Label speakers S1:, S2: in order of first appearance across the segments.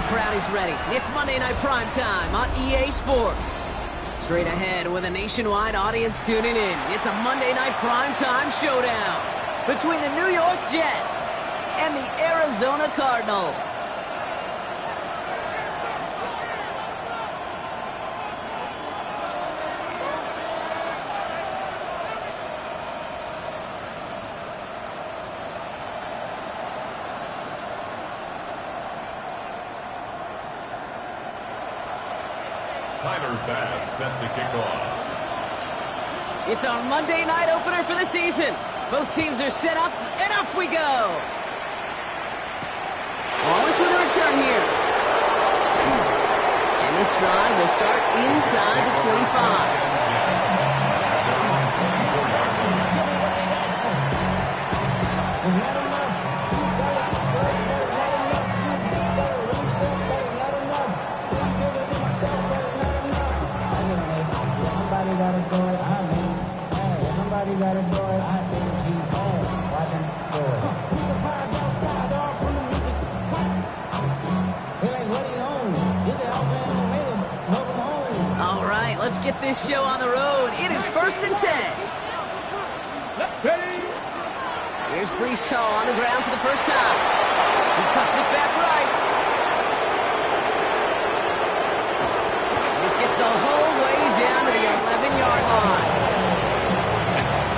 S1: crowd is ready. It's Monday Night Primetime on EA Sports. Straight ahead with a nationwide audience tuning in. It's a Monday Night Primetime showdown between the New York Jets and the Arizona Cardinals.
S2: Bass set to kick off.
S1: It's our Monday night opener for the season. Both teams are set up, and off we go. Wallace with a return here. And this drive will start inside the 25. All right, let's get this show on the road. It is 1st and 10. Here's Brees Hall on the ground for the first time. He cuts it back right. This gets the whole way down to the 11-yard line.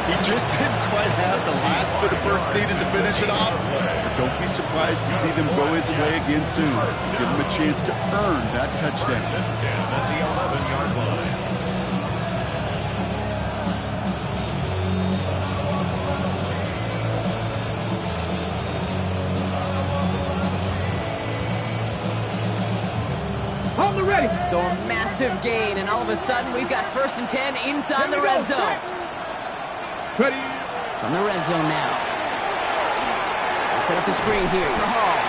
S3: He just didn't quite have the last bit of burst needed to finish it off. But don't be surprised to see them go his way again soon. Give him a chance to earn that touchdown.
S2: At the 11-yard line.
S1: On the ready. So a massive gain, and all of a sudden we've got 1st and 10 inside the red zone.
S4: Ready.
S1: From the red zone now. They set up the screen here for Hall.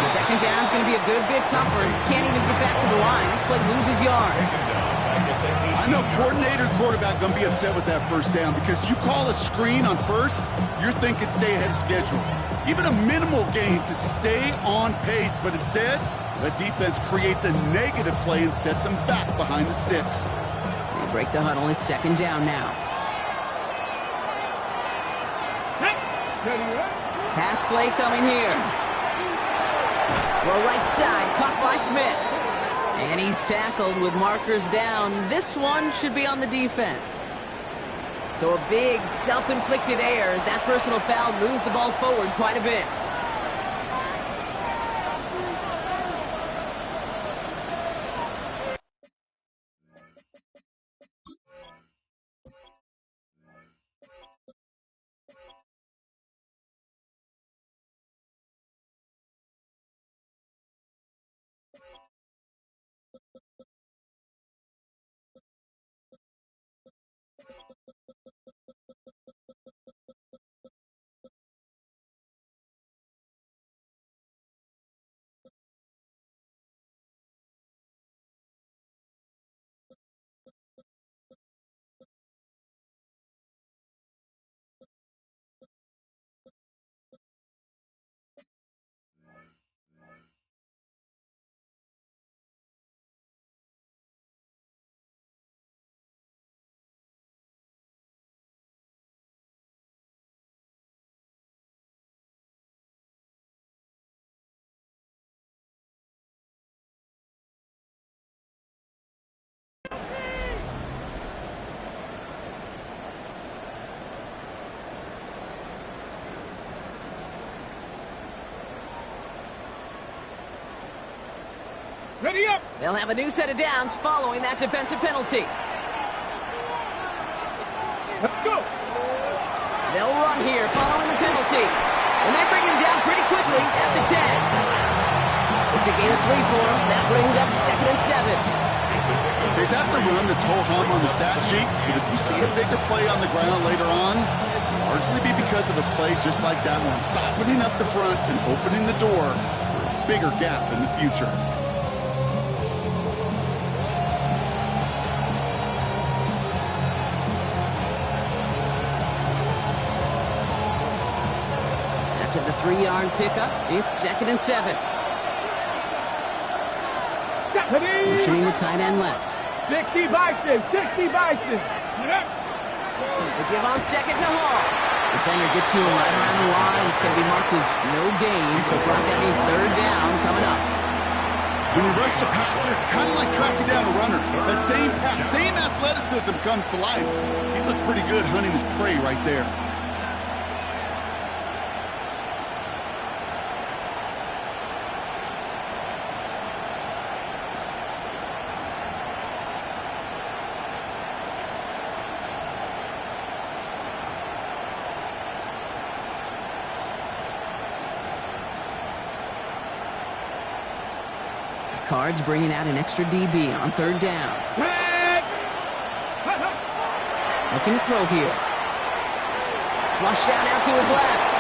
S1: The second down is going to be a good bit tougher. Can't even get back to the line. This play loses yards.
S3: I know coordinator quarterback going to be upset with that first down because you call a screen on first, you're thinking stay ahead of schedule. Even a minimal gain to stay on pace, but instead, the defense creates a negative play and sets them back behind the sticks.
S1: They break the huddle. It's 2nd down now. Pass play coming here. Well, right side, caught by Smith. And he's tackled with markers down. This one should be on the defense. So a big self-inflicted error as that personal foul moves the ball forward quite a bit.
S4: Ready up.
S1: They'll have a new set of downs following that defensive penalty.
S4: Let's go.
S1: They'll run here following the penalty. And they bring him down pretty quickly at the 10. It's a gain of 3 for him. That brings up 2nd and 7.
S3: Okay, that's a run that's ho-hum on the stat sheet. But if you see a bigger play on the ground later on, largely be because of a play just like that one, softening up the front and opening the door for a bigger gap in the future.
S1: After the 3-yard pickup, it's 2nd and 7. Motioning the tight end left.
S4: 60 Bison, 60 Bison.
S1: They give on second to Hall. Defender gets to him right around the line. It's going to be marked as no gain. So Brock, that means third down coming up.
S3: When you rush the passer, it's kind of like tracking down a runner. That same pass, same athleticism comes to life. He looked pretty good hunting his prey right there.
S1: Cards bringing out an extra DB on third down. Looking to throw here. Flush down out to his left.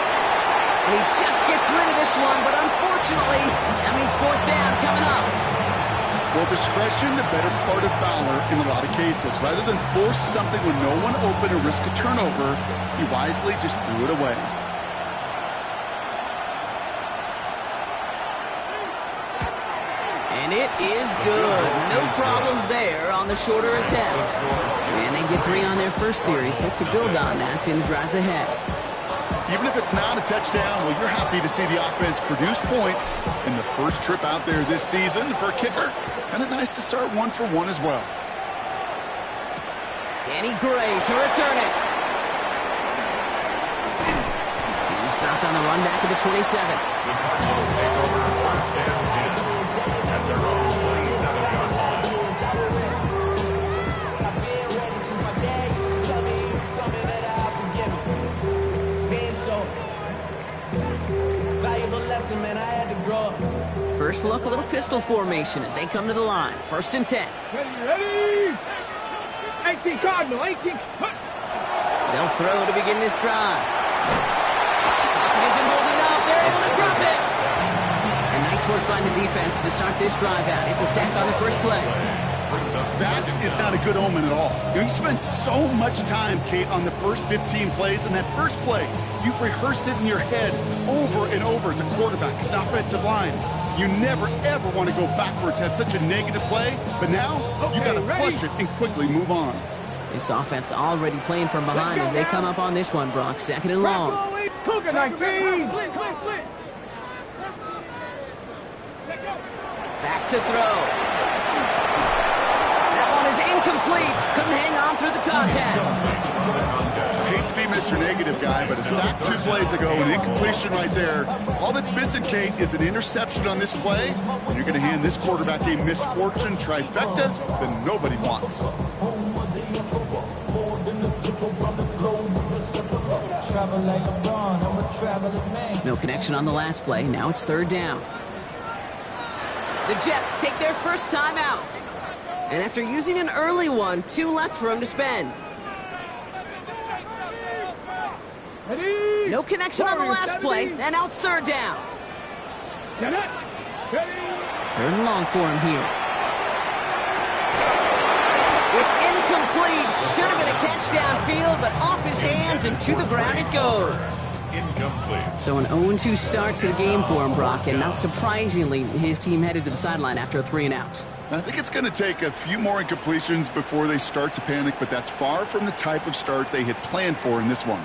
S1: And he just gets rid of this one, but unfortunately, that means fourth down coming up.
S3: Well, discretion, the better part of valor in a lot of cases. Rather than force something when no one open or risk a turnover, he wisely just threw it away.
S1: And it is good. No problems there on the shorter attempt. And they get 3 on their first series. Hope to build on that in the drives ahead.
S3: Even if it's not a touchdown, well, you're happy to see the offense produce points in the first trip out there this season. For a kicker, kind of nice to start 1 for 1 as well.
S1: Danny Gray to return it. He's stopped on the run back of the 27.
S2: The Cardinals take over first and 10 at their own 27-yard line.
S1: First look, a little pistol formation as they come to the line. First and 10.
S4: Ready? 18 Cardinal, 18.
S1: They'll throw to begin this drive. Pocket isn't holding up. They're able to drop it. And nice work by the defense to start this drive out. It's a sack on the first play.
S3: That is not a good omen at all. You spend so much time, Kate, on the first 15 plays, and that first play, you've rehearsed it in your head over and over as a quarterback, as an offensive line. You never, ever want to go backwards, have such a negative play, but now you got to flush it and quickly move on.
S1: This offense already playing from behind as they come up on this one, Brock. Second and long.
S4: Cougar 19.
S1: Back to throw. That one is incomplete. Couldn't hang on through the contact.
S3: Hate to be Mr. Negative guy, but a sack 2 plays ago, an incompletion right there. All that's missing, Kate, is an interception on this play, and you're going to hand this quarterback a misfortune trifecta that nobody wants.
S1: No connection on the last play. Now it's third down. The Jets take their first time out. And after using an early one, 2 left for him to spend. No connection on the last play, and now it's third down. Third and long for him here. It's incomplete. Should have been a catch downfield, but off his hands and to the ground it goes.
S2: Incomplete.
S1: So an 0-2 start to the game for him, Brock, and not surprisingly, his team headed to the sideline after a 3-and-out.
S3: I think it's going to take a few more incompletions before they start to panic, but that's far from the type of start they had planned for in this one.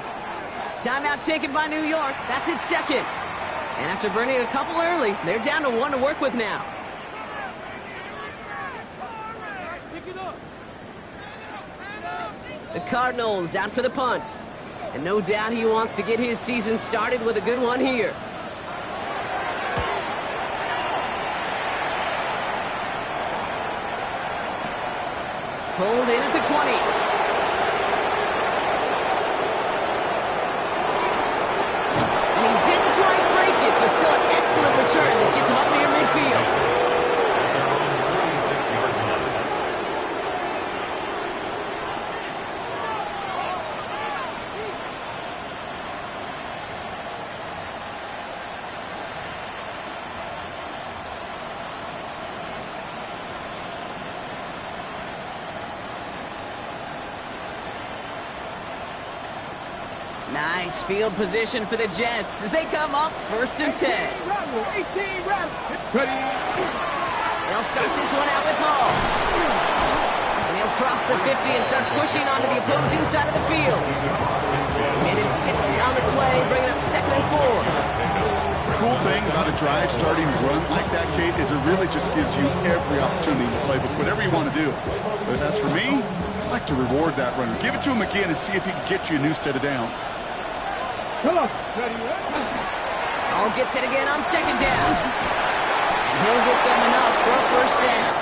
S1: Timeout taken by New York. That's its second. And after burning a couple early, they're down to 1 to work with now. The Cardinals out for the punt. And no doubt he wants to get his season started with a good one here. Pulled in at the 20. But still an excellent return that gets him up near midfield.
S2: Their own 46-yard line.
S1: Nice field position for the Jets as they come up first and 10.
S4: Ready?
S1: They'll They'll start this one out with Hall. And he'll cross the 50 and start pushing onto the opposing side of the field. Made it 6 on the play, bringing up 2nd and 4.
S3: The cool thing about a drive starting run like that, Kate, is it really just gives you every opportunity to play whatever you want to do. But as for me, I like to reward that runner. Give it to him again and see if he can get you a new set of downs.
S4: Come on. Ready,
S1: Hall gets it again on 2nd down. And he'll get them enough for a 1st down.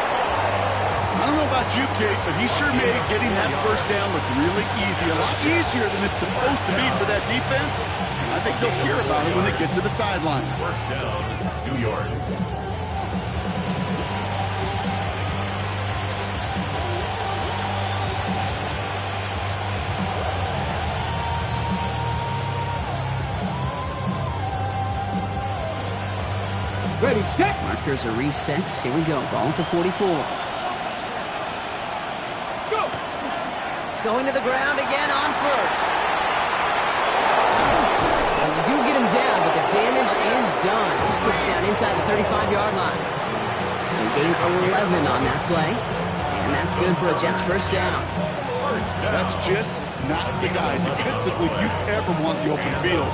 S3: I don't know about you, Kate, but he sure made getting that 1st down look really easy. A lot easier than it's supposed to be for that defense. I think they'll hear about it when they get to the sidelines.
S2: 1st down, New York.
S4: Ready, set.
S1: Markers are reset. Here we go. Ball at the 44.
S4: Go.
S1: Going to the ground again on 1st. And they do get him down, but the damage is done. This gets down inside the 35-yard line. He gains 11 on that play. And that's good for a Jets 1st down.
S3: That's just not the guy defensively you ever want the open field.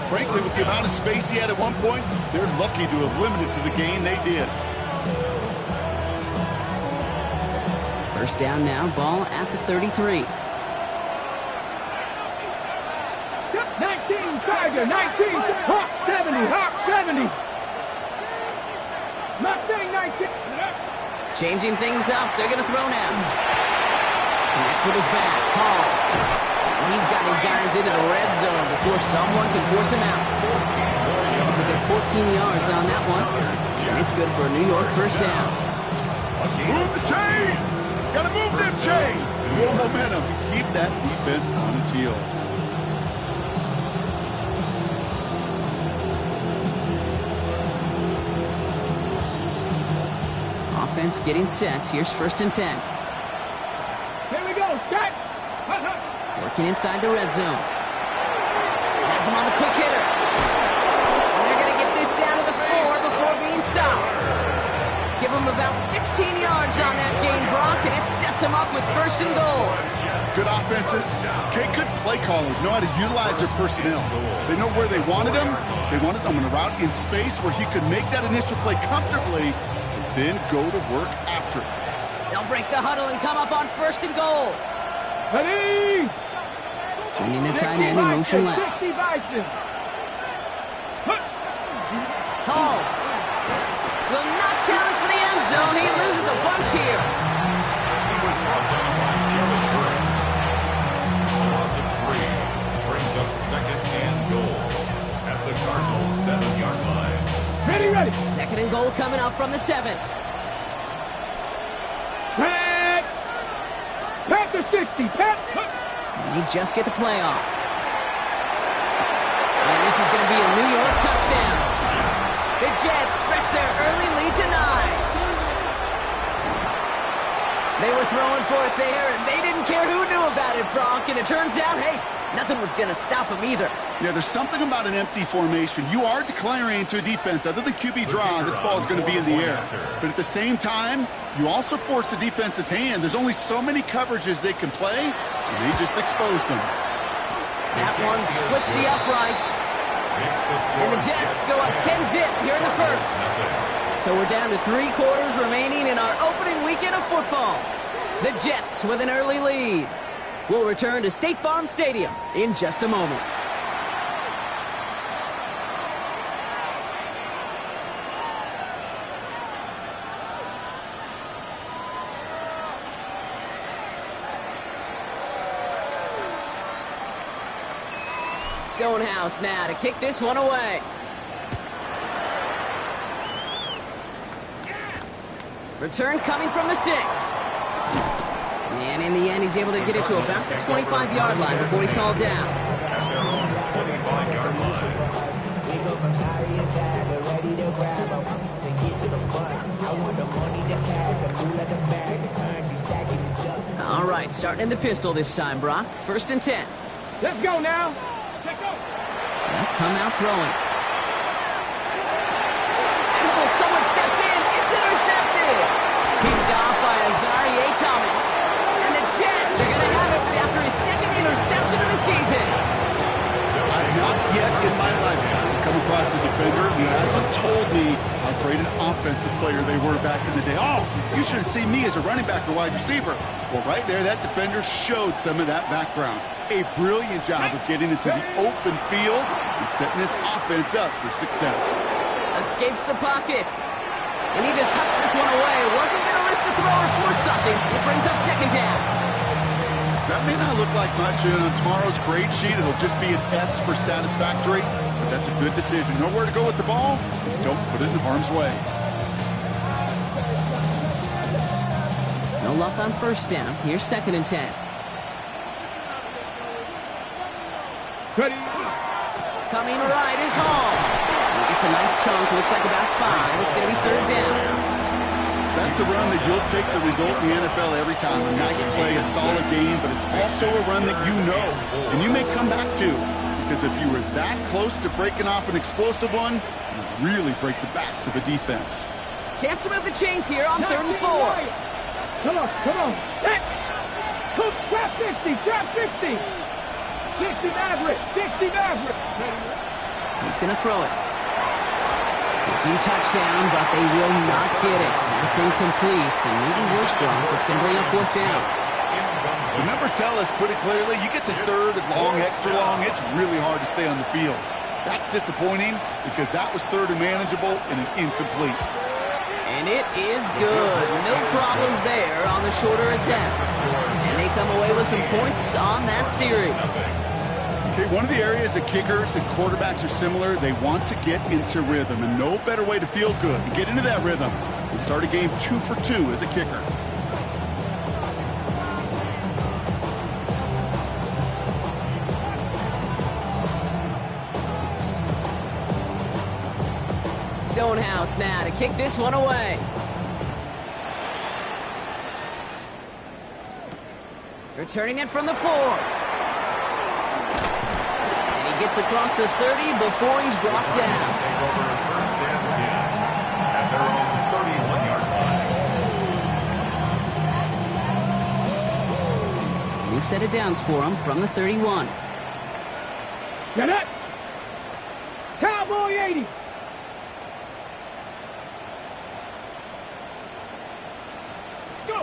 S3: Frankly, with the amount of space he had at one point, they're lucky to have limited to the gain they did.
S1: 1st down now, ball at the 33.
S4: 19, Tiger, 19. Hawk 70, Hawk 70. Mustang 19.
S1: Changing things up. They're going to throw now. Next with his back, Hall. And he's got his guys into the red zone before someone can force him out. They get 14 yards on that one. And it's good for a New York 1st down.
S3: Move the chains! Gotta move them chains! More momentum. Keep that defense on its heels.
S1: Offense getting set. Here's 1st and 10.
S4: Here we go, set.
S1: Working inside the red zone. Has him on the quick hitter. And they're going to get this down to the 4 before being stopped. Give him about 16 yards on that gain, Brock, and it sets him up with 1st and goal.
S3: Good offenses. Okay, good play callers know how to utilize their personnel. They know where they wanted him. They wanted him on a route in space where he could make that initial play comfortably and then go to work after it.
S1: They'll break the huddle and come up on 1st and goal.
S4: Ready.
S1: Sending the tight end in motion left.
S4: 60 Bison.
S1: Hall will not challenge for the end zone. He loses a bunch here.
S2: He was brought down by Jared Burris. A loss of 3 brings up 2nd and goal at the Cardinals' 7-yard line.
S4: Ready, ready.
S1: 2nd and goal coming up from the 7.
S4: Pat. Pat the 60. Pat.
S1: And they just get the play off. And this is going to be a New York touchdown. The Jets stretch their early lead to 9. They were throwing for it there, and they didn't care who knew about it, Brock. And it turns out, hey, nothing was going to stop them either.
S3: Yeah, there's something about an empty formation. You are declaring to a defense, other than QB draw, this ball is going to be in the air. But at the same time, you also force the defense's hand. There's only so many coverages they can play, and they just exposed them.
S1: That one splits the uprights. And the Jets go up 10-zip here in the 1st. So we're down to 3 quarters remaining in our opening weekend of football. The Jets with an early lead. We'll return to State Farm Stadium in just a moment. Stonehouse now to kick this one away. Return coming from the 6. And in the end, he's able to get it to about the 25-yard line before he's hauled down.
S2: At their own 25-yard line.
S5: We go from sorry inside, but ready to grab them. To get to the front, I want the money to cash, the food at the bag, the currency stacking each up.
S1: All right, starting in the pistol this time, Brock. 1st and 10.
S4: Let's go now. Let's go.
S1: They'll come out throwing. And someone stepped in. It's intercepted. interception of the season.
S3: I've not yet in my lifetime come across a defender who hasn't told me how great an offensive player they were back in the day. Oh, you should have seen me as a running back or wide receiver. Well, right there, that defender showed some of that background. A brilliant job of getting into the open field and setting his offense up for success.
S1: Escapes the pocket. And he just hucks this one away. Wasn't going to risk a throw or force something. It brings up second down.
S3: That may not look like much, and on tomorrow's grade sheet, it'll just be an S for satisfactory, but that's a good decision. Nowhere to go with the ball, don't put it in harm's way.
S1: No luck on first down. Here's 2nd and 10.
S4: Ready.
S1: Coming right is Hall. It's a nice chunk. Looks like about 5. It's going to be 3rd down.
S3: That's a run that you'll take the result in the NFL every time. A nice play, a solid game, but it's also a run that you know, and you may come back to, because if you were that close to breaking off an explosive one, you really break the backs of a defense.
S1: Chance to move the chains here on 3rd and 4.
S4: Come on. Set. Trap 60, trap 60. 60 Maverick.
S1: He's going to throw it. Thinking touchdown, but they will not get it. That's incomplete. And maybe worse, Brock. It's going to bring up 4th down.
S3: The numbers tell us pretty clearly, you get to 3rd and long, extra long, it's really hard to stay on the field. That's disappointing because that was 3rd and manageable and an incomplete.
S1: And it is good. No problems there on the shorter attempt. And they come away with some points on that series.
S3: Okay, one of the areas that kickers and quarterbacks are similar, they want to get into rhythm, and no better way to feel good and get into that rhythm than start a game 2 for 2 as a kicker.
S1: Stonehouse now to kick this one away. Returning it from the 4. Gets across the 30 before he's brought down.
S2: Take over 1st and 10 at their own 31-yard line.
S1: New set of downs for him from the 31.
S4: Get it. Cowboy 80. Let's go.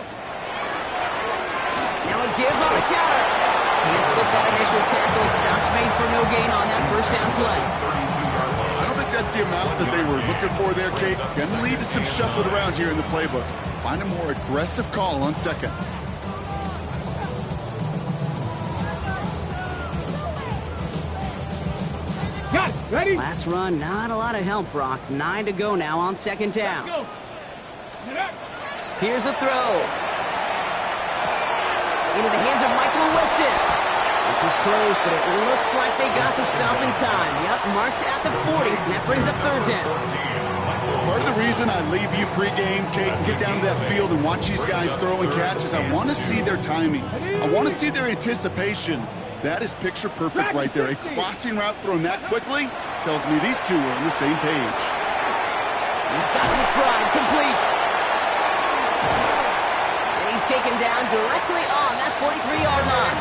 S1: Now a give on the counter. Can't slip that initial tackle. Stops made for no gain on that 1st down play.
S3: I don't think that's the amount that they were looking for there, Kate. Going to lead to some shuffling around here in the playbook. Find a more aggressive call on 2nd.
S4: Got it. Ready?
S1: Last run, not a lot of help, Brock. 9 to go now on 2nd down.
S4: Go. Get up.
S1: Here's a throw. Into the hands of Michael Wilson. This is close, but it looks like they got the stop in time. Yep, marked at the 40, and that brings up 3rd down.
S3: Part of the reason I leave you pregame, Kate, and get down to that field and watch these guys throw and catch is I want to see their timing. I want to see their anticipation. That is picture perfect right there. A crossing route thrown that quickly tells me these two are on the same page.
S1: He's got McBride complete. Taken down directly on that 43-yard line.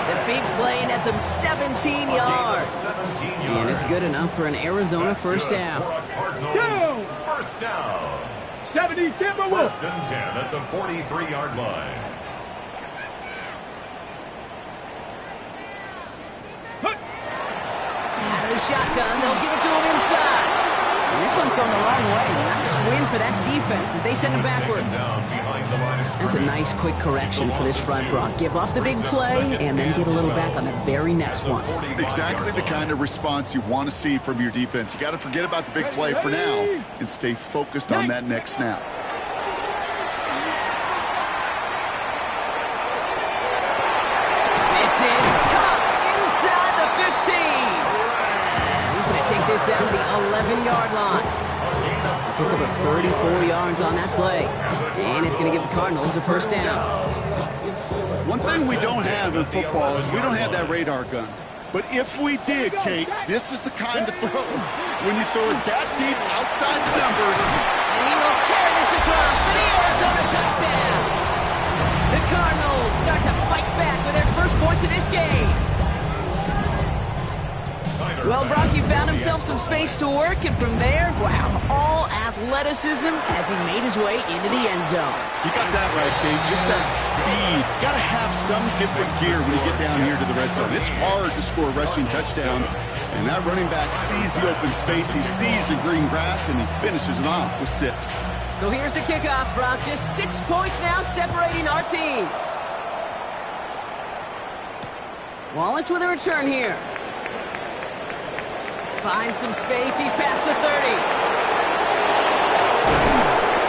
S1: The big play nets him 17 yards. And it's good enough for an Arizona 1st down.
S4: Go!
S2: 1st down.
S4: 70 Timberwolves.
S2: 1st and 10 at the 43-yard line.
S1: Out of the shotgun, they'll give it to him inside. And this one's going the wrong way. Nice win for that defense as they send him backwards. That's a nice quick correction for this front, Brock. Give up the big play and then get a little back on the very next one.
S3: Exactly the kind of response you want to see from your defense. You got to forget about the big play for now and stay focused on that next snap.
S1: This is caught inside the 15. He's going to take this down to the 11-yard line. Pick up a 34 yards on that play. And it's going to give the Cardinals a 1st down.
S3: One thing we don't have in football is we don't have that radar gun. But if we did, Kate, this is the kind of throw when you throw it that deep outside the numbers.
S1: And he will carry this across for the Arizona touchdown. The Cardinals start to fight back with their first point start to this game. Well, Brock, you found himself some space to work, and from there, wow, all athleticism as he made his way into the end zone.
S3: You got that right, Kate. Just that speed. You got to have some different gear when you get down here to the red zone. It's hard to score rushing touchdowns, and that running back sees the open space, he sees the green grass, and he finishes it off with 6.
S1: So here's the kickoff, Brock. Just 6 points now separating our teams. Wallace with a return here. Finds some space. He's past the 30.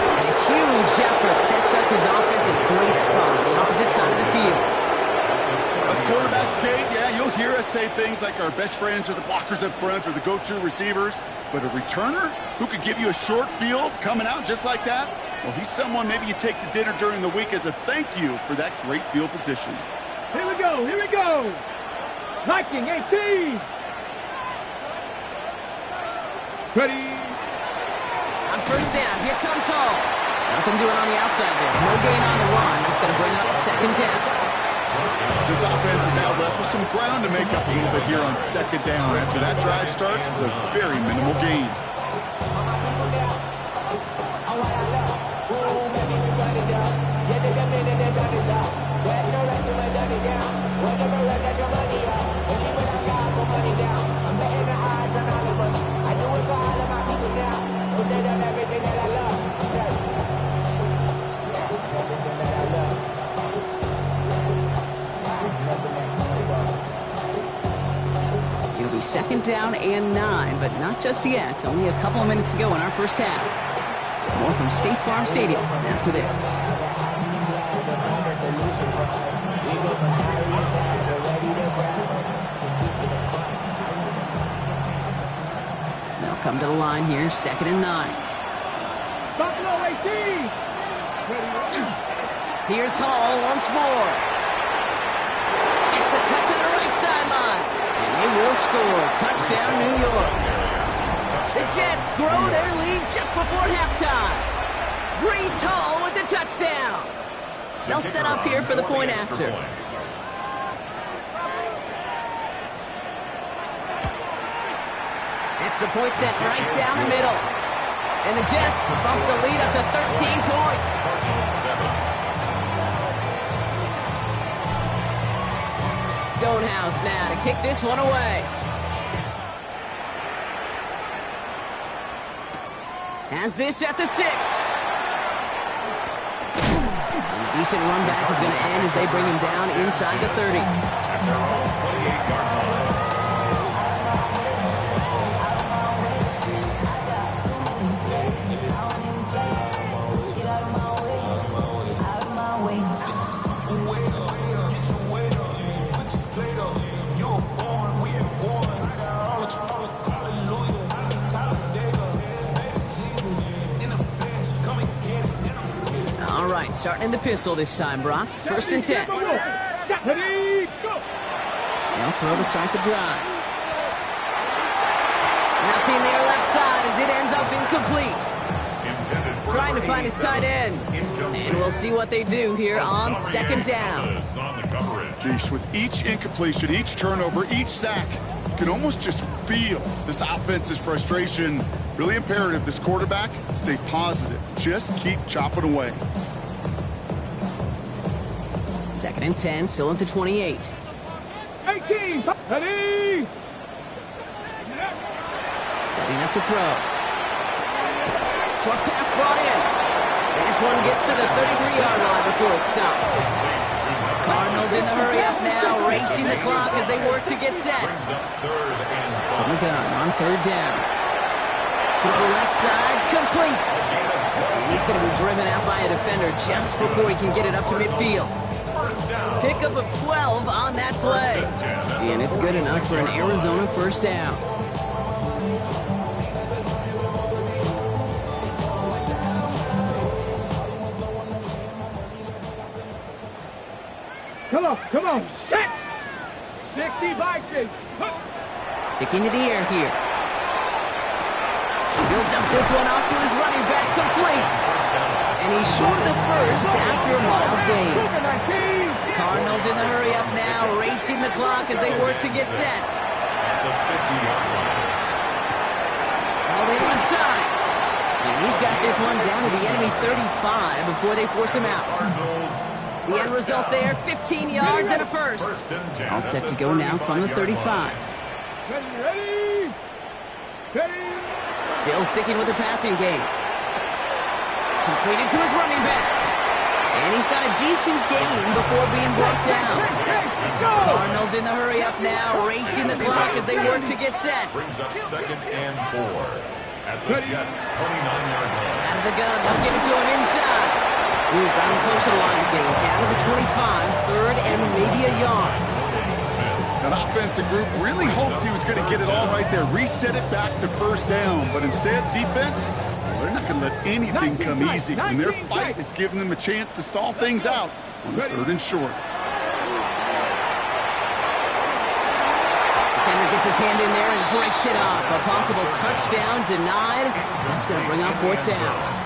S1: And a huge effort sets up his offense at a great spot on the opposite side of the field.
S3: As quarterbacks, Kate, yeah, you'll hear us say things like our best friends are the blockers up front or the go-to receivers. But a returner who could give you a short field coming out just like that, well, he's someone maybe you take to dinner during the week as a thank you for that great field position.
S4: Here we go, here we go. Viking 18. Ready.
S1: On first down, here comes Hall. Nothing doing on the outside there. No gain on the run. That's going to bring up second down.
S3: This offense is now left with some ground to make up a little bit here on second down after that drive starts with a very minimal gain.
S1: It'll be second down and 9, but not just yet. Only a couple of minutes to go in our first half. More from State Farm Stadium after this. They'll come to the line here, second and 9.
S4: Buffalo 18.
S1: Here's Hall once more. Extra cut to the right sideline. And they will score. Touchdown, New York. The Jets grow their lead just before halftime. Breece Hall with the touchdown. They'll set up here for the point after. Extra point set right down the middle. And the Jets bump the lead up to 13 points. Stonehouse now to kick this one away. Has this at the 6. And a decent run back is going to end as they bring him down inside the 30.
S2: At their own 28-yard line.
S1: Starting in the pistol this time, Brock. First and 10.
S4: Ready, go.
S1: They'll throw to start the drive. Nothing there left side as it ends up incomplete. Trying to find his tight end. And we'll see what they do here on second down.
S3: Geesh, with each incompletion, each turnover, each sack, you can almost just feel this offense's frustration. Really imperative, this quarterback, stay positive. Just keep chopping away.
S1: Second and 10, still at the 28.
S4: 18. Ready.
S1: Setting up to throw. Short pass brought in. This one gets to the 33-yard line before it's stopped. Cardinals in the hurry up now, racing the clock as they work to get set. From the gun on third down. Throw left side, complete. And he's going to be driven out by a defender just before he can get it up to midfield. Pickup of 12 on that play. And it's good enough for an Arizona first down.
S4: Come on, set. 60 Vikings.
S1: Sticking to the air here. He'll dump this one off to his running back, complete. And he's short of the first after a wild gain. Cardinals in the hurry-up now, racing the clock as they work to get set.
S2: At the 50-yard line.
S1: All in left side. And he's got this one down to the enemy 35 before they force him out. The end result there, 15 yards and a first. All set to go now from the 35.
S4: Ready? Steady.
S1: Still sticking with the passing game. Completed to his running back. And he's got a decent gain before being brought down. Cardinals in the hurry-up now, racing the clock as they work to get set.
S2: Brings up 2nd and 4 at the Jets' 29-yard line.
S1: Out of the gun, they'll give it to him inside. Ooh, got him close to the line again. Down to the 25, 3rd and maybe a yard.
S3: That offensive group really hoped he was going to get it all right there, reset it back to first down. But instead, defense, they're not going to let anything come easy. And their fight is giving them a chance to stall things out on the 3rd and short.
S1: Defender gets his hand in there and breaks it up. A possible touchdown denied. That's going to bring up 4th down.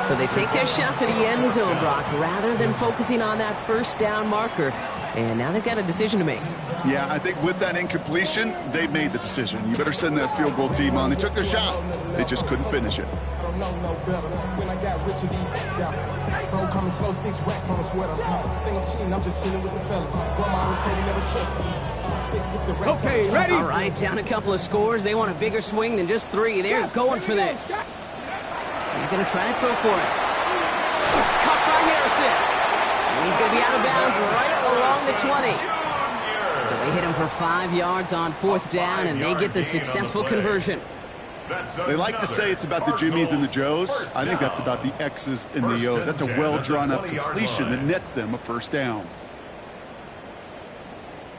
S1: So they take their shot for the end zone, Brock, rather than focusing on that first down marker. And now they've got a decision to make.
S3: Yeah, I think with that incompletion, they made the decision. You better send that field goal team on. They took their shot. They just couldn't finish it.
S4: Okay, ready?
S1: All right, down a couple of scores. They want a bigger swing than just 3. They're going for this. They're going to try to throw for it. It's caught by Harrison. And he's going to be out of bounds right along the 20. So they hit him for 5 yards on 4th down, and they get the successful conversion.
S3: They like to say it's about the Jimmies and the Joes. I think that's about the X's and the O's. That's a well-drawn-up completion that nets them a first down.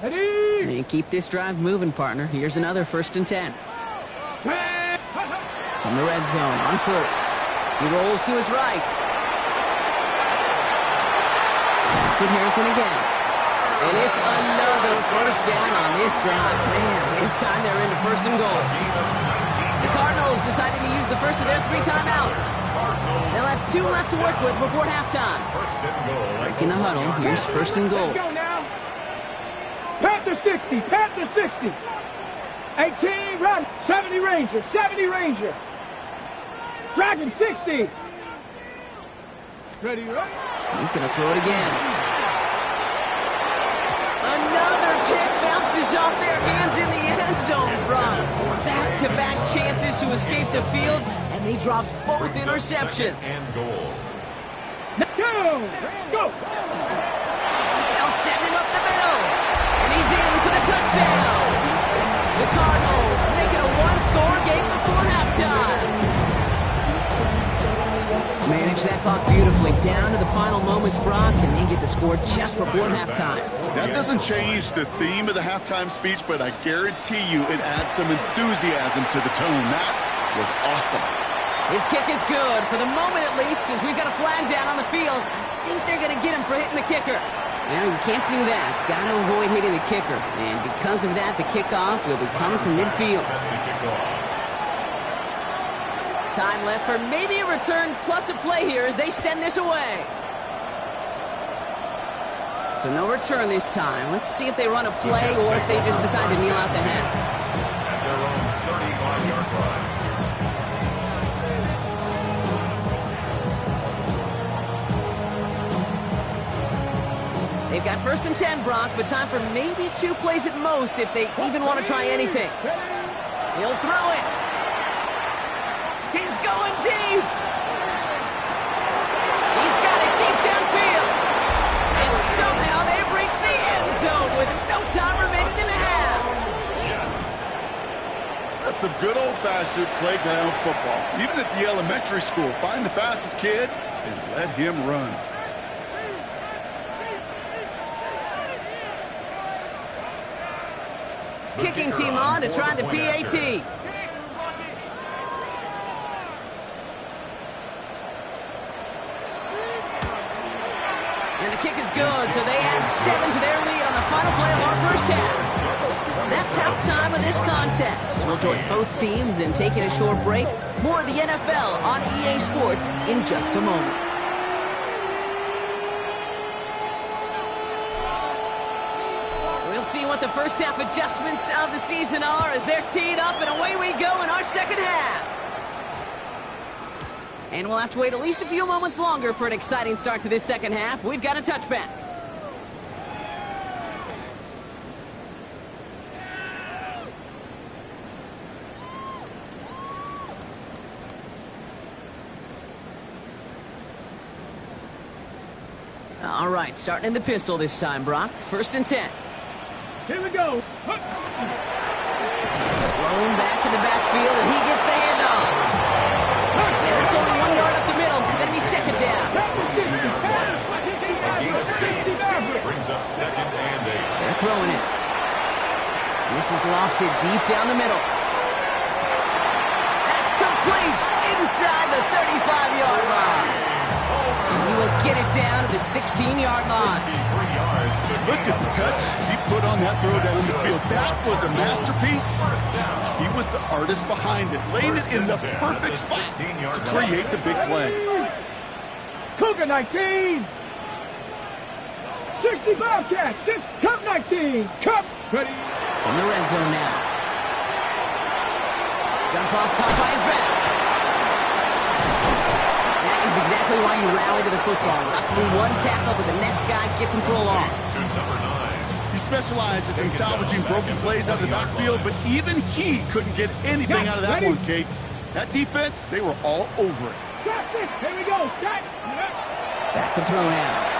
S4: Ready?
S1: And keep this drive moving, partner. Here's another 1st and 10. From the red zone on 1st. He rolls to his right. That's with Harrison again. And it's another 1st down on this drive. Man, this time they're into 1st and goal. The Cardinals decided to use the first of their 3 timeouts. They'll have 2 left to work with before halftime. Breaking the huddle, here's 1st and goal.
S4: Let's go now. Panther 60, Panther 60. 18, run. 70 Ranger, 70 Ranger. Dragon 60. Ready, right?
S1: He's going to throw it again. Another kick bounces off their hands in the end zone, Brock. Back-to-back chances to escape the field, and they dropped both interceptions.
S4: Let's go. Let's go.
S1: They'll send him up the middle, and he's in for the touchdown. The Cardinals make it a 1-score game before halftime. Manage that clock beautifully down to the final moments, Brock, and they get the score just before halftime.
S3: That doesn't change the theme of the halftime speech, but I guarantee you it adds some enthusiasm to the tone. That was awesome.
S1: His kick is good, for the moment at least, as we've got a flag down on the field. I think they're going to get him for hitting the kicker. Well, you can't do that. Got to avoid hitting the kicker. And because of that, the kickoff will be coming from midfield. Time left for maybe a return plus a play here as they send this away. So no return this time. Let's see if they run a play or if they just decide to kneel out the half.
S2: At their own 35-yard line.
S1: They've got 1st and 10, Brock, but time for maybe 2 plays at most if they even want to try anything. He'll throw it. He's going deep. He's got it deep downfield. And somehow they've reached the end zone with no time remaining in the half.
S3: That's some good old-fashioned playground football. Even at the elementary school, find the fastest kid and let him run.
S1: Kicking team on to try the PAT. And the kick is good, so they add 7 to their lead on the final play of our first half. That's halftime of this contest. We'll join both teams in taking a short break. More of the NFL on EA Sports in just a moment. see what the first half adjustments of the season are as they're teed up, and away we go in our second half. And we'll have to wait at least a few moments longer for an exciting start to this second half. We've got a touchback. All right, starting in the pistol this time, Brock. 1st and 10.
S4: Here we go.
S1: Thrown back in the backfield, and he gets the handoff. And it's only 1 yard up the middle. Going to be second down.
S2: Brings up 2nd and 8.
S1: They're throwing it. This is lofted deep down the middle. That's complete inside the 35-yard line. And he will get it down to the 16-yard line.
S2: 63 yards.
S3: Look at the touch he put on that throw down the field. That was a masterpiece. He was the artist behind it, laying it in the perfect spot to create the big play.
S4: Cougar 19. 60 Bobcats. 6 Cup 19. Cup ready.
S1: In the red zone now. Jump off, caught by his back. That is exactly why you rally to the football. Got through one tackle, but the next guy gets him for a loss.
S2: Number 9.
S3: He specializes in salvaging broken plays out of the backfield, but even he couldn't get anything out of that one, Kate. That defense, they were all over it.
S4: Here we go.
S1: Back to throw now.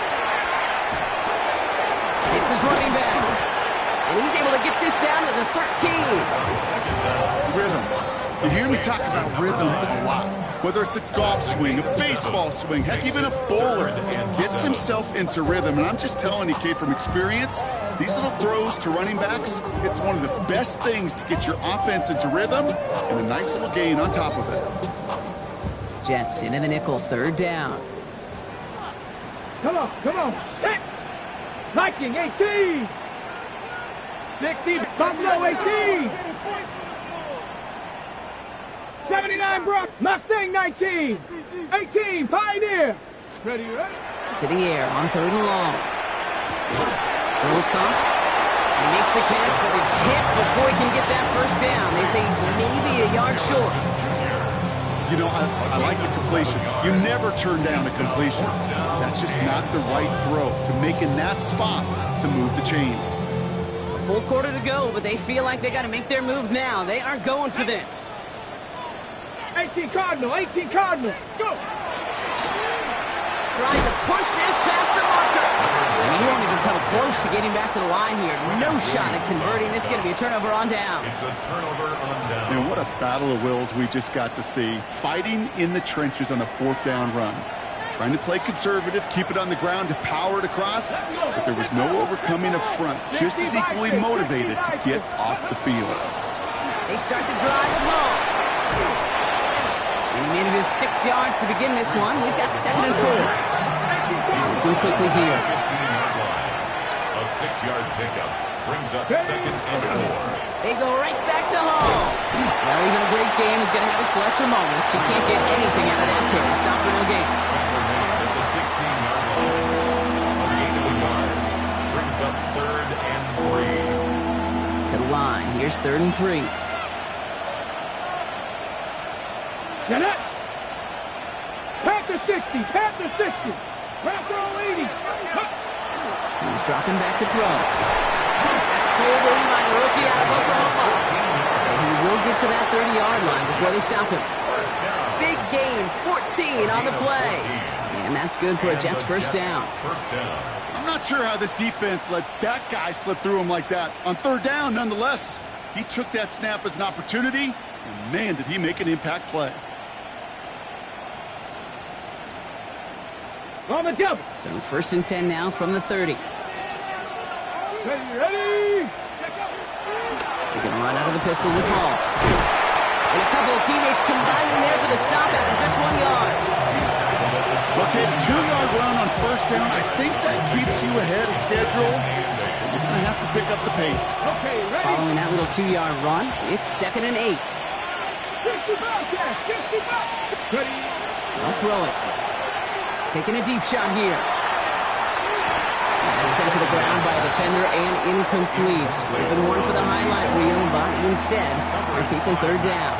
S1: It's his running back. And he's able to get this down to the 13.
S3: Rhythm. You hear me talk about rhythm a lot. Whether it's a golf swing, a baseball swing, heck, even a bowler gets himself into rhythm. And I'm just telling you, Kate, from experience, these little throws to running backs, it's one of the best things to get your offense into rhythm and a nice little gain on top of it.
S1: Jets into the nickel, 3rd down.
S4: Come on. Set. Viking 18. 60 Buffalo 18. 79 Brock. Mustang 19. 18 Pioneer. Ready.
S1: To the air on 3rd and long. Throws caught. He makes the catch, but is hit before he can get that first down. They say he's maybe a yard short.
S3: You know, I like the completion. You never turn down a completion. That's just not the right throw to make in that spot to move the chains.
S1: A full quarter to go, but they feel like they got to make their move now. They aren't going for this.
S4: 18 Cardinal. Go.
S1: Trying to push this past the marker. And he won't even come close to getting back to the line here. No shot at converting. This is going to be a turnover on downs.
S2: It's a turnover on downs.
S3: And what a battle of wills we just got to see. Fighting in the trenches on a 4th down run. Trying to play conservative, keep it on the ground to power it across, but there was no overcoming a front. Just as equally motivated to get off the field.
S1: They start the drive at home. And he manages 6 yards to begin this one. We've got 2nd and 4. Looking quickly here.
S2: 15-yard line. A 6-yard pickup brings up 2nd and 4.
S1: They go right back to home. Well, even a great game is going to have its lesser moments. You can't get anything out of that carry. Stop for no gain.
S2: At the 16-yard line. A gain of a yard. Brings up 3rd and 3.
S1: To the line. Here's 3rd and 3.
S4: Get it. Panther 60. Panther 60. Panther 80.
S1: He's dropping back to throw. That's pulled in by the rookie out of Oklahoma. And he will get to that 30-yard line before they stop him. Big gain, 14 on the play. And that's good for a Jets first down.
S3: I'm not sure how this defense let that guy slip through him like that. On 3rd down, nonetheless, he took that snap as an opportunity, and man, did he make an impact play.
S4: On the double.
S1: So 1st and 10 now from the 30.
S4: Ready.
S1: They're going to run out of the pistol with Hall. And a couple of teammates combining there for the stop after just 1 yard.
S3: Okay, 2-yard run on 1st down. I think that keeps you ahead of schedule. You're going to have to pick up the pace.
S4: Okay, ready.
S1: Following that little 2-yard run, it's 2nd and 8.
S4: 65. Ready.
S1: They'll throw it. Taking a deep shot here. That's sent to the ground by a defender and incomplete. Would have been one for the highlight reel, but instead, they're facing third down.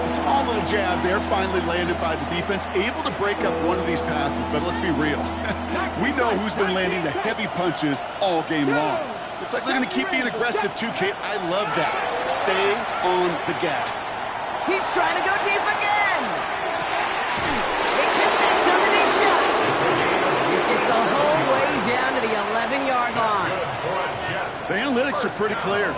S3: A small little jab there, finally landed by the defense. Able to break up one of these passes, but let's be real. We know who's been landing the heavy punches all game long. Looks like they're going to keep being aggressive too, Kate. I love that. Stay on the gas.
S1: He's trying to go deep again. They connect on the deep shot. This gets the whole way down to the 11-yard line.
S3: The analytics are pretty clear.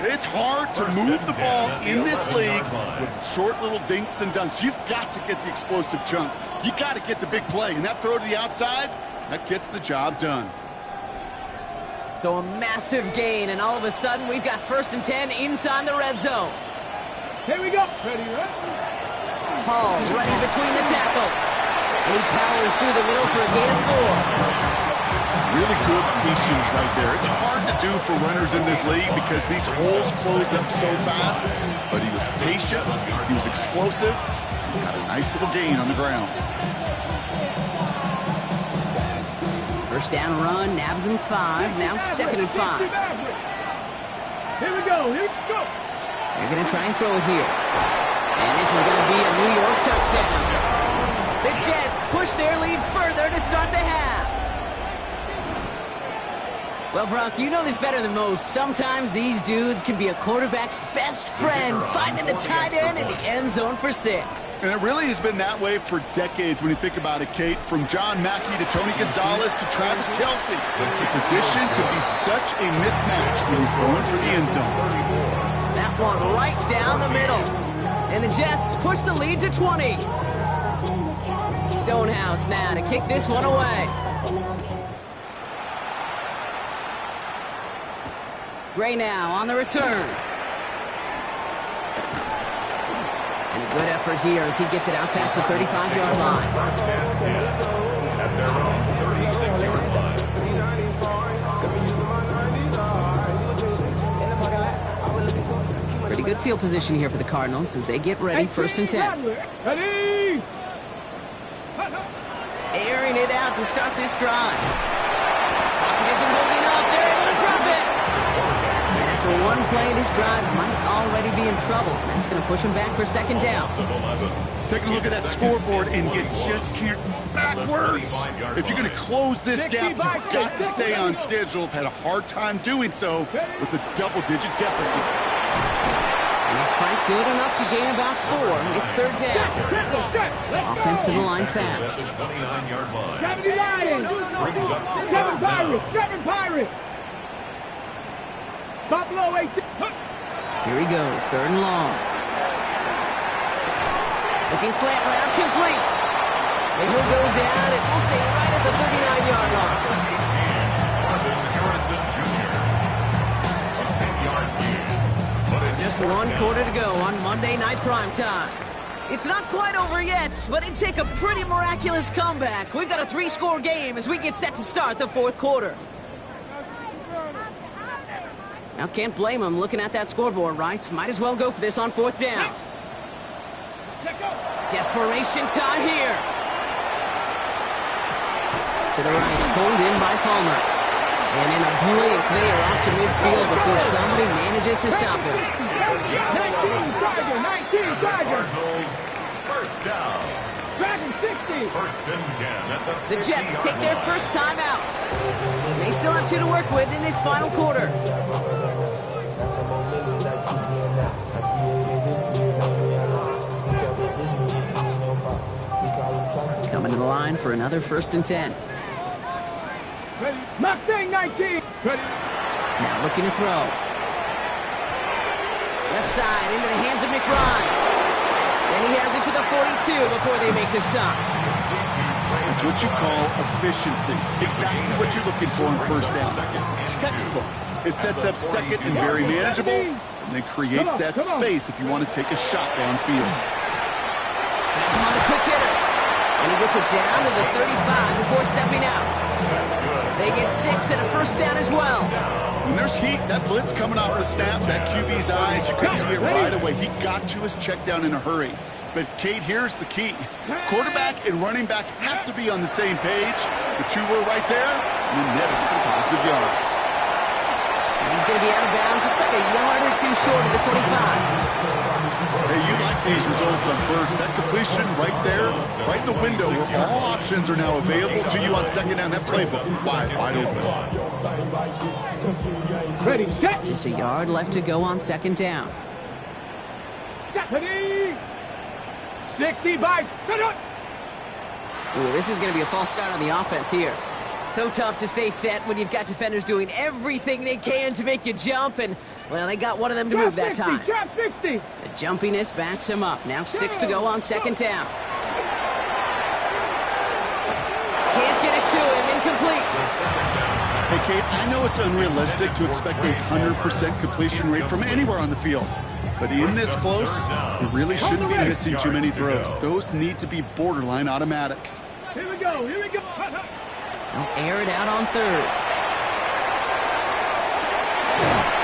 S3: It's hard to move the ball in this league with short little dinks and dunks. You've got to get the explosive chunk. You got to get the big play. And that throw to the outside, that gets the job done.
S1: So a massive gain, and all of a sudden, we've got 1st and 10 inside the red zone.
S4: Here we go. Ready,
S1: Hall running between the tackles. And he powers through the middle for a gain of 4.
S3: Really good patience right there. It's hard to do for runners in this league because these holes close up so fast. But he was patient. He was explosive. He got a nice little gain on the ground.
S1: First down run, nabs him 5. Now 2nd and 5.
S4: Here we go. Here we go.
S1: They're going to try and throw it here. And this is going to be a New York touchdown. The Jets push their lead further to start the half. Well, Brock, you know this better than most. Sometimes these dudes can be a quarterback's best friend, finding the tight end in the end zone for 6.
S3: And it really has been that way for decades when you think about it, Kate. From John Mackey to Tony Gonzalez to Travis Kelce. The position could be such a mismatch when you're going for the end zone.
S1: That one right down the middle. And the Jets push the lead to 20. Stonehouse now to kick this one away. Gray now on the return. And a good effort here as he gets it out past the 35-yard line.
S2: First and 10 at their own 36-yard line.
S1: Pretty good field position here for the Cardinals as they get ready. 1st and 10.
S4: Ready.
S1: Airing it out to start this drive. Pocket isn't holding up. They're able to drop it. And after one play, this drive might already be in trouble. That's going to push him back for 2nd down.
S3: Taking a look at that scoreboard, and you just can't go backwards. If you're going to close this gap, you've got to stay on schedule. I've had a hard time doing so with a double-digit deficit.
S1: And he's fight good enough to gain about 4. It's 3rd down. Offensive line fast.
S2: 29-yard line.
S4: 70 Lions. 7 Pirates. 7 Pirates. Buffalo 8.
S1: Here he goes, 3rd and long. Looking slant route, complete. And he'll go down, and we'll say right at the 39-yard line.
S2: 18, Marvin Harrison Jr. A 10-yard gain.
S1: Just 1 quarter to go on Monday Night Primetime. It's not quite over yet, but it'd take a pretty miraculous comeback. We've got a 3-score game as we get set to start the 4th quarter. Now, can't blame him looking at that scoreboard, right? Might as well go for this on 4th down. Desperation time here. To the right, pulled in by Palmer. And in a blink, they are out to midfield before somebody manages to stop him.
S4: 19 Tiger.
S2: First down.
S4: Dragon 60.
S2: 1st and 10 at
S1: The Jets take their first time out. They still have 2 to work with in this final quarter. Coming to the line for another 1st and 10.
S4: Mustang 19.
S1: Now looking to throw. Left side into the hands of McBride. And he has it to the 42 before they make the stop.
S3: It's what you call efficiency. Exactly what you're looking for in 1st down. Textbook. It sets up 2nd and very manageable, and then creates that space if you want to take a shot downfield.
S1: That's him on the quick hitter. And he gets it down to the 35 before stepping out. They get 6 and a 1st down as well.
S3: When there's heat, that blitz coming off the snap, that QB's eyes, you can see it right away. He got to his check down in a hurry. But, Kate, here's the key. Quarterback and running back have to be on the same page. The two were right there, and then netted some positive yards.
S1: And he's going to be out of bounds. Looks like a yard or two short of the 45.
S3: Hey, you like these results on first. That completion right there, right in the window where all options are now available to you on second down. That playbook wide open.
S4: Ready, set.
S1: Just a yard left to go on second down.
S4: Ready. 60 by.
S1: Ooh, this is going to be a false start on the offense here. So tough to stay set when you've got defenders doing everything they can to make you jump, and, well, they got one of them to move that time.
S4: Drop 60.
S1: The jumpiness backs him up. Now 6 to go on second down. Can't get it to him. Incomplete.
S3: Hey, Kate, I know it's unrealistic to expect a 100% completion rate from anywhere on the field. But in this close, you really shouldn't be missing too many throws. Those need to be borderline automatic.
S4: Here we go. Here we go.
S1: They'll air it out on third.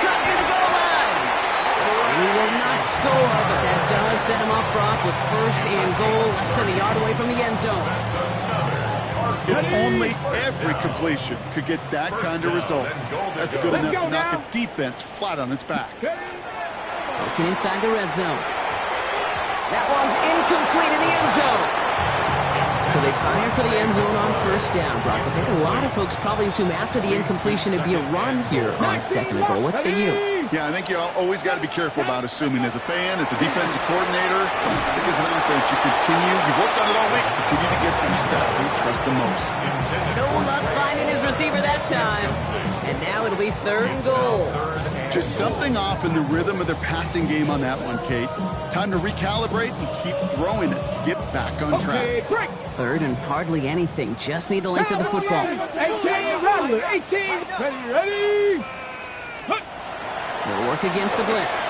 S1: Cut near the goal line. He will not score, but that does set him up front with first and goal, less than a yard away from the end zone.
S3: If only every completion could get that kind of result. That's good enough to knock a defense flat on its back.
S1: Looking inside the red zone. That one's incomplete in the end zone. So they fire for the end zone on first down, Brock. I think a lot of folks probably assume after the incompletion it'd be a run here on second and goal. What say you?
S3: Yeah, I think you always got to be careful about assuming as a fan, as a defensive coordinator, because an offense, you've worked on it all week, continue to get to the stuff you trust the most.
S1: No luck finding his receiver that time. And now it'll be third and goal.
S3: Just something off in the rhythm of their passing game on that one, Kate. Time to recalibrate and keep throwing it to get back on track.
S1: Third and hardly anything. Just need the length of the football.
S4: 18, Rattler, 18. Ready.
S1: They'll work against the blitz.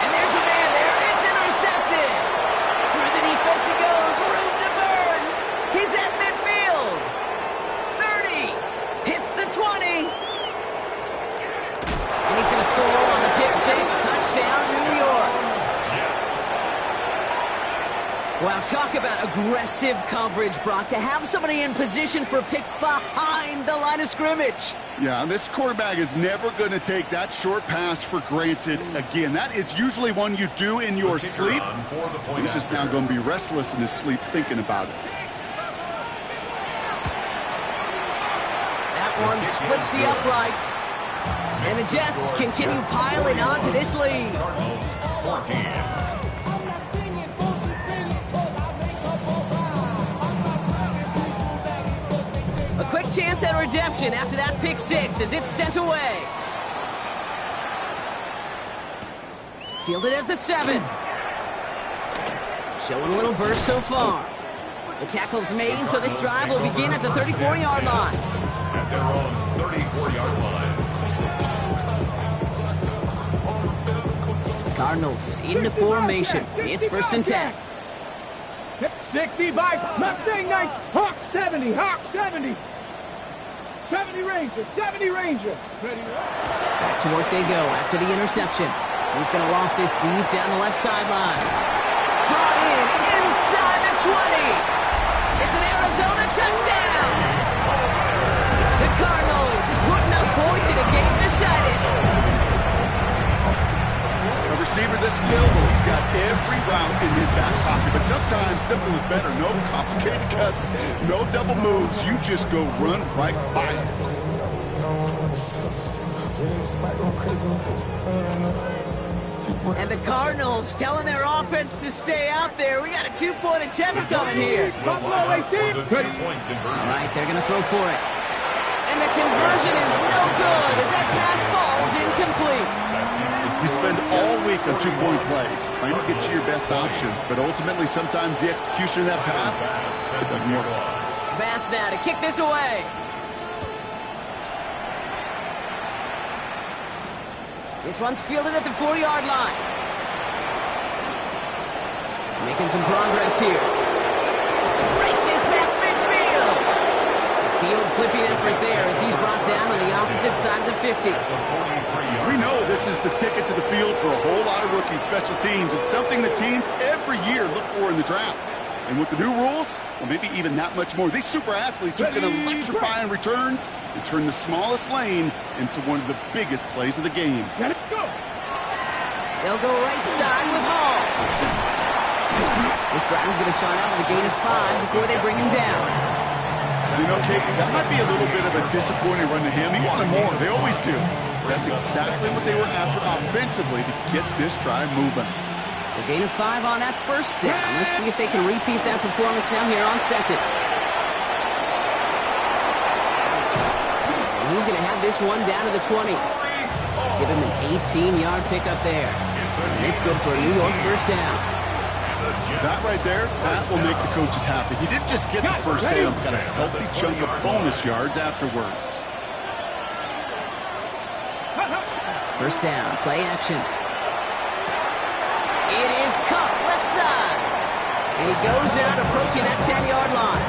S1: And there's a man there. It's intercepted. Through the defense he goes. Room to burn. He's at midfield. 30. Hits the 20. And he's going to score on the pick six. Touchdown, New York. Wow, talk about aggressive coverage, Brock. To have somebody in position for a pick behind the line of scrimmage.
S3: Yeah, this quarterback is never going to take that short pass for granted again. That is usually one you do in your sleep. He's just now going to be restless in his sleep thinking about it.
S1: That one splits the uprights. And the Jets continue piling onto this lead. A quick chance at redemption after that pick six as it's sent away. Fielded at the 7. Showing a little burst so far. The tackle's made, so this drive will begin at the 34-yard line.
S2: At their own 34-yard line.
S1: Cardinals into formation. It's first and 10.
S4: 60 by Mustang Knights. Hawk 70. Hawk 70. 70 Ranger. 70 Ranger.
S1: Back to work they go after the interception. He's going to loft this deep down the left sideline. Brought in inside the 20. It's an Arizona touchdown. The Cardinals putting up points in a game decided.
S3: A receiver this skilled, well, he's got every route in his back pocket. But sometimes simple is better. No complicated cuts, no double moves. You just go run right by it.
S1: And the Cardinals telling their offense to stay out there. We got a 2-point attempt coming here.
S4: Buffalo 18.
S1: All right, they're going to throw for it. And the conversion is no good as that pass falls incomplete.
S3: You spend all week on 2-point plays, trying to get to your best options, but ultimately sometimes the execution of that pass, it doesn't work.
S1: Pass now to kick this away. This one's fielded at the 4-yard line. Making some progress here. Races past midfield. Field flipping effort effort there as he's brought down on the opposite side of the 50.
S3: We know this is the ticket to the field for a whole lot of rookie special teams. It's something the teams every year look for in the draft. And with the new rules, well, maybe even that much more. These super athletes who can electrify on returns and turn the smallest lane into one of the biggest plays of the game.
S1: They'll go right side with Hall. This driver's going to start out with a gain of 5 before they bring him down.
S3: You know, Kate, that might be a little bit of a disappointing run to him. He wanted more. They always do. That's exactly what they were after offensively to get this drive moving.
S1: So gain of 5 on that first down. Let's see if they can repeat that performance now here on second. And he's going to have this one down to the 20. Give him an 18-yard pickup there. And it's good for a New York first down.
S3: That right there, that will make the coaches happy. He didn't just get the first down, but got a healthy chunk of bonus yards afterwards.
S1: First down, play action. It is cut left side. And he goes out approaching that 10-yard line.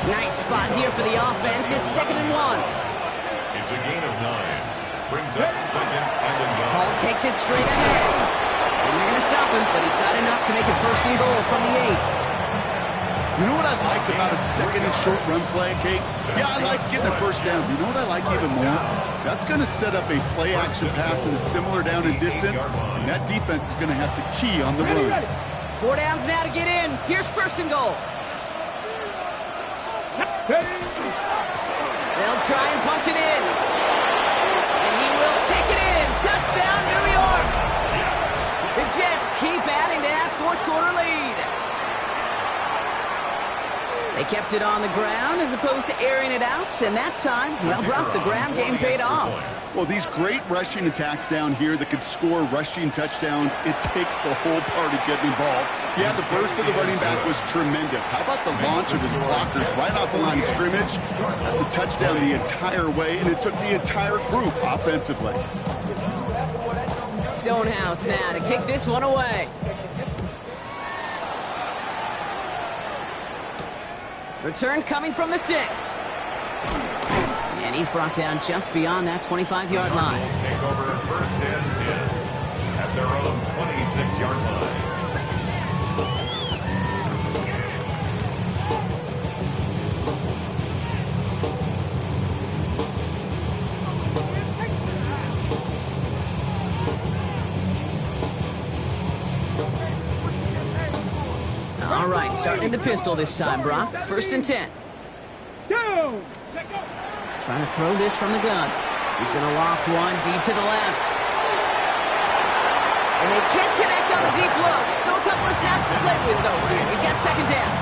S1: Nice spot here for the offense. It's 2nd and 1.
S2: It's a gain of 9. Brings up 2nd and 1.
S1: Hall takes it straight ahead. And they're going to stop him, but he got enough to make it 1st and goal from the 8.
S3: You know what I like about a 2nd and short run play, Kate? Yeah, I like getting a first down. You know what I like even more? That's going to set up a play-action pass in a similar down and distance, and that defense is going to have to key on the run.
S1: 4 downs now to get in. Here's 1st and goal. They'll try and punch it in. And he will take it in. Touchdown, New York. The Jets keep adding to that 4th quarter lead. They kept it on the ground as opposed to airing it out, and that time, well, Brock, the ground game paid off.
S3: Well, these great rushing attacks down here that could score rushing touchdowns, it takes the whole party getting involved. Yeah, the burst of the running back was tremendous. How about the launch of his blockers right off the line of scrimmage? That's a touchdown the entire way, and it took the entire group offensively.
S1: Stonehouse now to kick this one away. Return coming from the 6. And he's brought down just beyond that 25-yard line.
S2: Take over 1st and 10 at their own 26-yard line.
S1: All right, starting in the pistol this time, Brock. 1st and 10. Trying to throw this from the gun. He's going to loft one deep to the left. And they can't connect on the deep look. Still a couple of snaps to play with, though. He got 2nd down.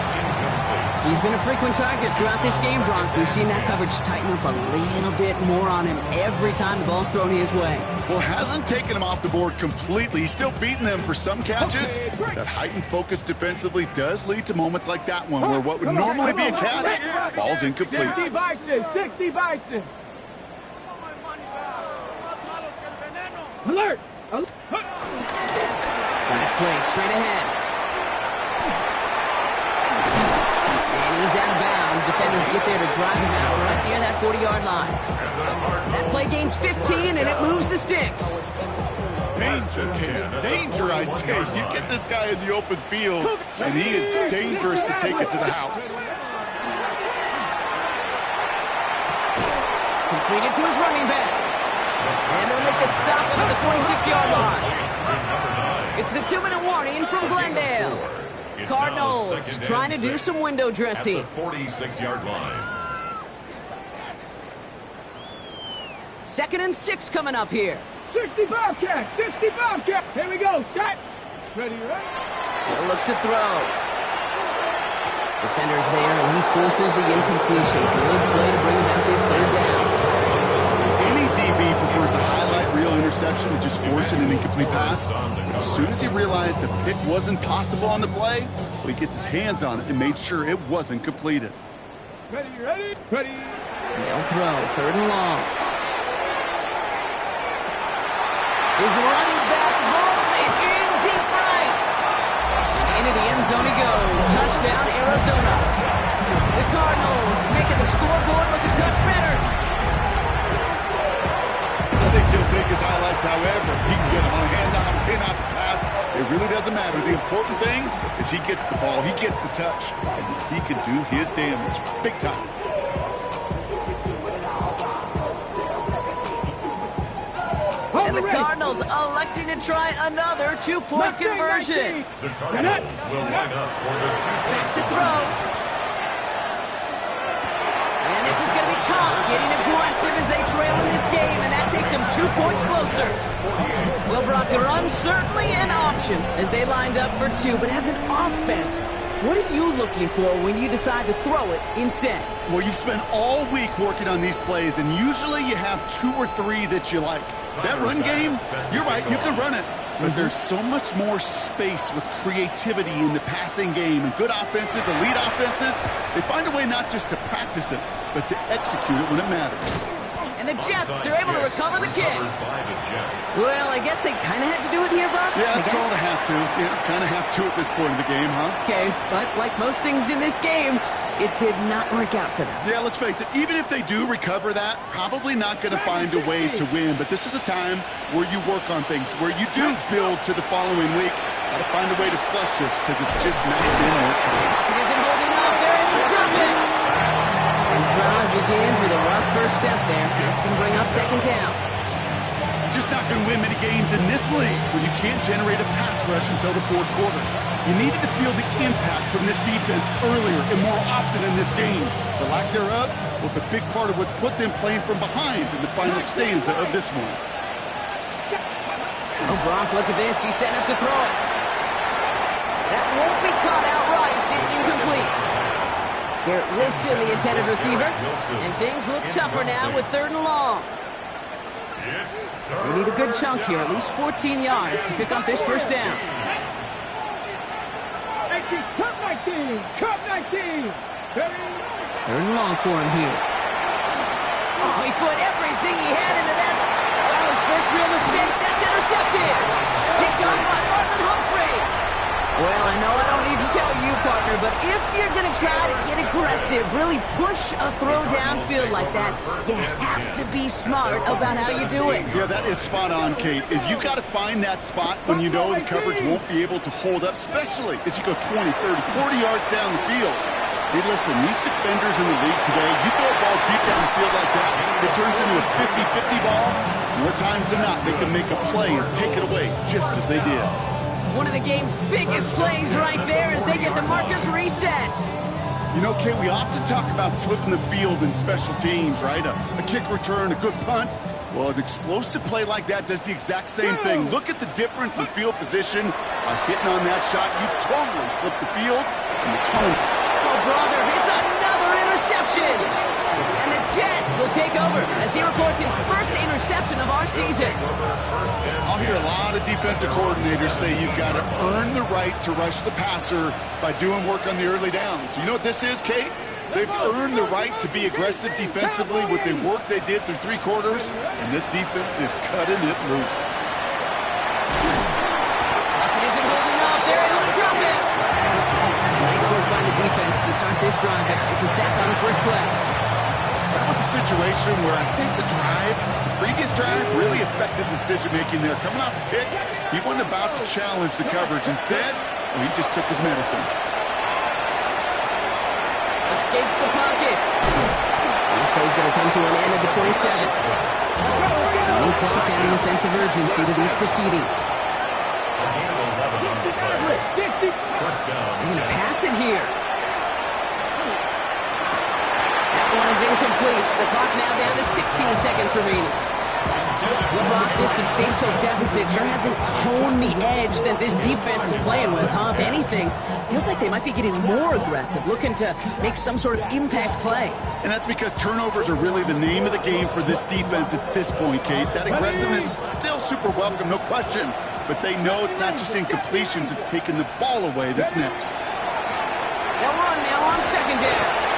S1: He's been a frequent target throughout this game, Brock. We've seen that coverage tighten up a little bit more on him every time the ball's thrown his way.
S3: Well, hasn't taken him off the board completely. He's still beating them for some catches. That heightened focus defensively does lead to moments like that one where what would normally be a catch falls incomplete.
S4: 60 Bison, 60 Bison. Alert!
S1: Back play straight ahead. And he's out of bounds. Defenders get there to drive him out right near that 40-yard line. That play gains 15, and it moves the sticks.
S3: Danger, kid. Danger, I say. You get this guy in the open field, and he is dangerous to take it to the house.
S1: Completed to his running back. And they'll make a stop at the 46-yard line. It's the 2-minute warning from Glendale. Cardinals trying to do some window dressing.
S2: At the 46-yard line.
S1: 2nd and 6 coming up here.
S4: 60 Bobcat, 60 Bobcat. Here we go, set. Ready, right?
S1: They'll look to throw. Defenders there, and he forces the incompletion. Good play to bring about this 3rd down.
S3: Any DB prefers a highlight reel interception to just forcing an incomplete pass. As soon as he realized a pick wasn't possible on the play, well, he gets his hands on it and made sure it wasn't completed.
S4: Ready, ready, ready.
S1: They'll throw 3rd and long. His running back rolls it in deep right. And into the end zone he goes. Touchdown, Arizona. The Cardinals making the scoreboard look a touch better.
S3: I think he'll take his highlights however. He can get him on a handoff, pin off a pass. It really doesn't matter. The important thing is he gets the ball, he gets the touch, and he can do his damage. Big time.
S1: And the Cardinals electing to try another two-point conversion.
S2: The Cardinals will line up for the two-point
S1: Back to throw. And this is going to be Cobb getting aggressive as they trail in this game, and that takes them 2 points closer. Well, Brock, the run certainly an option as they lined up for two, but as an offense, what are you looking for when you decide to throw it instead?
S3: Well, you've spent all week working on these plays, and usually you have 2 or 3 that you like. That run game, you're right, you can run it. But there's so much more space with creativity in the passing game. And good offenses, elite offenses, they find a way not just to practice it, but to execute it when it matters.
S1: And the Jets are able to recover the kick. Well, I guess they kind of had to do it here, Bob.
S3: Yeah, it's called a have to. Yeah, kind of have to at this point in the game, huh?
S1: Okay, but like most things in this game, it did not work out for them.
S3: Yeah, let's face it, even if they do recover that, probably not going to find a way to win. But this is a time where you work on things, where you do build to the following week. Got to find a way to flush this because it's just not been working.
S1: It isn't holding up. They're able to drop it. And the drive begins with a rough first step there. That's going to bring up second down.
S3: You're just not going to win many games in this league when you can't generate a pass rush until the fourth quarter. You needed to feel the impact from this defense earlier and more often in this game. The lack thereof was a big part of what's put them playing from behind in the final stanza of this one.
S1: Oh, Brock, look at this. He's setting up to throw it. That won't be caught outright. It's incomplete. Garrett Wilson, the intended receiver. And things look tougher now with 3rd and long. They need a good chunk here, at least 14 yards to pick up this first down.
S4: Cup 19! Cup 19!
S1: 3rd and long for him here. Oh, he put everything he had into that. Well, his first real mistake. That's intercepted. Picked up by Marlon Humphrey. Well, I know I don't need to tell you, partner, but if you're going to try to get aggressive, really push a throw downfield like that, you have to be smart about how you do it.
S3: Yeah, that is spot on, Kate. If you've got to find that spot when you know the coverage won't be able to hold up, especially as you go 20, 30, 40 yards down the field. Hey, listen, these defenders in the league today, you throw a ball deep down the field like that, it turns into a 50-50 ball. More times than not, they can make a play and take it away just as they did.
S1: One of the game's biggest plays right there as they get the markers reset.
S3: You know, Kate, we often talk about flipping the field in special teams, right? A kick return, a good punt. Well, an explosive play like that does the exact same thing. Look at the difference in field position. By hitting on that shot, you've totally flipped the field and the tone.
S1: Oh, brother, it's another interception. And the Jets will take over as he reports his first interception of our season.
S3: I'll hear a lot of defensive coordinators say you've got to earn the right to rush the passer by doing work on the early downs. You know what this is, Kate? They've earned the right to be aggressive defensively with the work they did through 3 quarters, and this defense is cutting it loose.
S1: It isn't holding up. They're able to drop it. Nice work by the defense to start this drive. It's a sack on the first play.
S3: That was a situation where I think the previous drive, really affected decision-making there. Coming off a pick, he wasn't about to challenge the coverage. Instead, he just took his medicine.
S1: Escapes the pocket. This play's going to come to an end at the 27. New clock adding a sense of urgency to these proceedings. They're going to pass it here. One is incomplete. The clock now down to 16 seconds remaining. LeBron, this substantial deficit sure hasn't toned the edge that this defense is playing with, huh? If anything, feels like they might be getting more aggressive, looking to make some sort of impact play.
S3: And that's because turnovers are really the name of the game for this defense at this point, Kate. That aggressiveness still super welcome, no question. But they know it's not just incompletions, it's taking the ball away that's next.
S1: They'll run now on second down.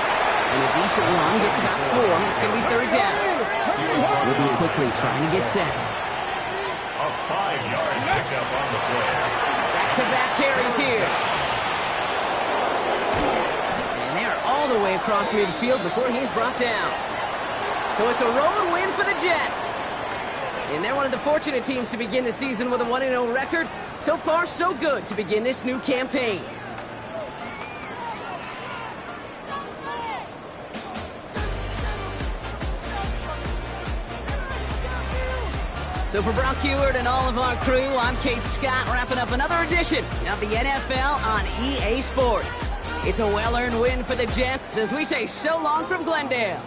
S1: And a decent run gets about 4. It's going to be 3rd down. Moving quickly, trying to get set.
S2: A 5-yard pickup on the play.
S1: Back-to-back carries here. And they're all the the way across midfield before he's brought down. So it's a road win for the Jets. And they're one of the fortunate teams to begin the season with a 1-0 record. So far, so good to begin this new campaign. So for Brock Heward and all of our crew, I'm Kate Scott, wrapping up another edition of the NFL on EA Sports. It's a well-earned win for the Jets as we say so long from Glendale.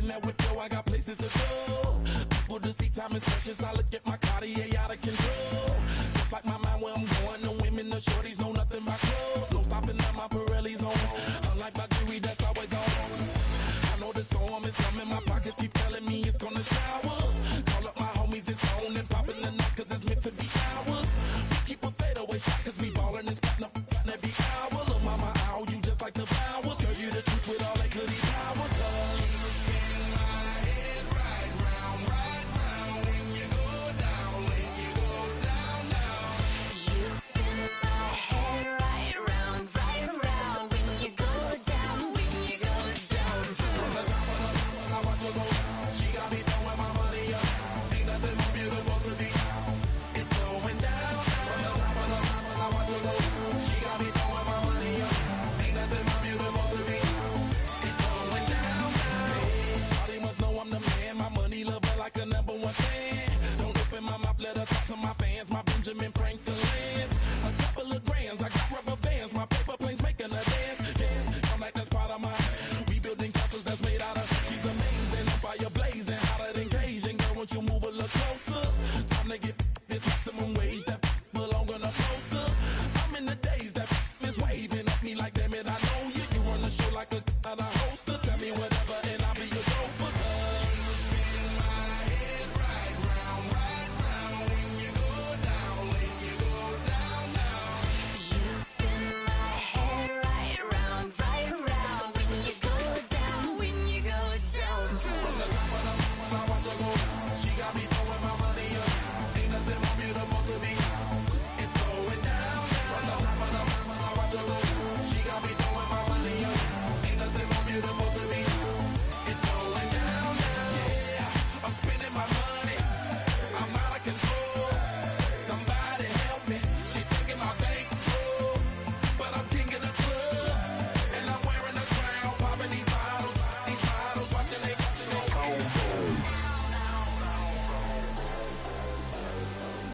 S6: in that with yo, I got places to go. People to see, time is precious. I look at my Cartier out of control. Just like my mind where I'm going, the women, the shorties know nothing but clothes. No stopping at my Pirelli's on. Unlike my jewelry, that's always on. I know the storm is coming, my pockets keep telling me it's gonna shower. Call up my homies, it's on and popping the night cause it's meant to be ours. We keep a fadeaway shot cause we ballin' and spittin' up every hour. Look mama, ow, you just like the flowers. Girl, you the truth with all that goody powers. You spin my head right round when you go down, when you go down, down.
S7: You spin my head right round when you go down, when you go down.
S6: From the top of the mountain, I watch her go down. She got me throwing my money up. Ain't nothing more beautiful to be. It's going down. From the top of the mountain, I watch her go down. She got me throwing my money up. Ain't nothing more beautiful to be. It's going down. Hey, Shawty must know I'm the man. My money lover like a #1 fan. Don't open my mouth, let her talk to my fans. My Benjamin Franklin's. A couple of grands, I got rubber bands. My paper planes making a dance. Dance, I'm like that's part of my. We building castles that's made out of. She's amazing, on fire blazing, hotter than Cajun. Girl, won't you move a little closer? Time to get this maximum wage that belong on a poster. I'm in the days that is waving at me like, damn it, I know you. You run the show like a hoster. Tell me whatever and I'll be your gopher. You spin my head right round when you go down, when you go down, down.
S7: You spin my head right round when you go down, when you go down.
S6: From the top of the mountain, I watch her go down. She got me